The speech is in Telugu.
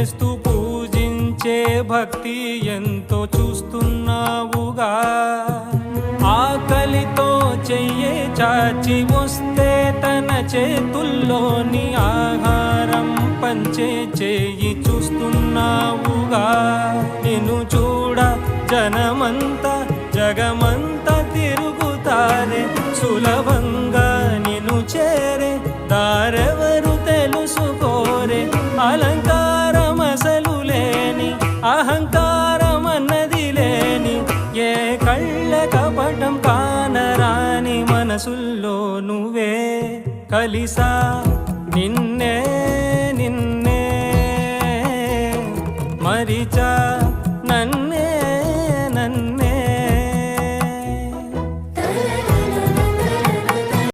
చేస్తూ పూజించే భక్తి ఎంతో చూస్తున్నావుగా. ఆకలితో చెయ్యే చాచి వస్తే తన చేతుల్లోని ఆహారం పంచే చేయి చూస్తున్నావుగా. నిన్ను చూడ జనమంతా జగమంతా తిరుగుతారే, సులభంగా నిన్ను చేరే దారెవరు తెలుసుకోరే. అలంకారం అసలు లేని, అహంకారం అన్నది లేని, ఏ కళ్ళ కపటం కానరాని మనసుల్లో నువ్వే కలిసా నిన్నే నిన్నే మరిచా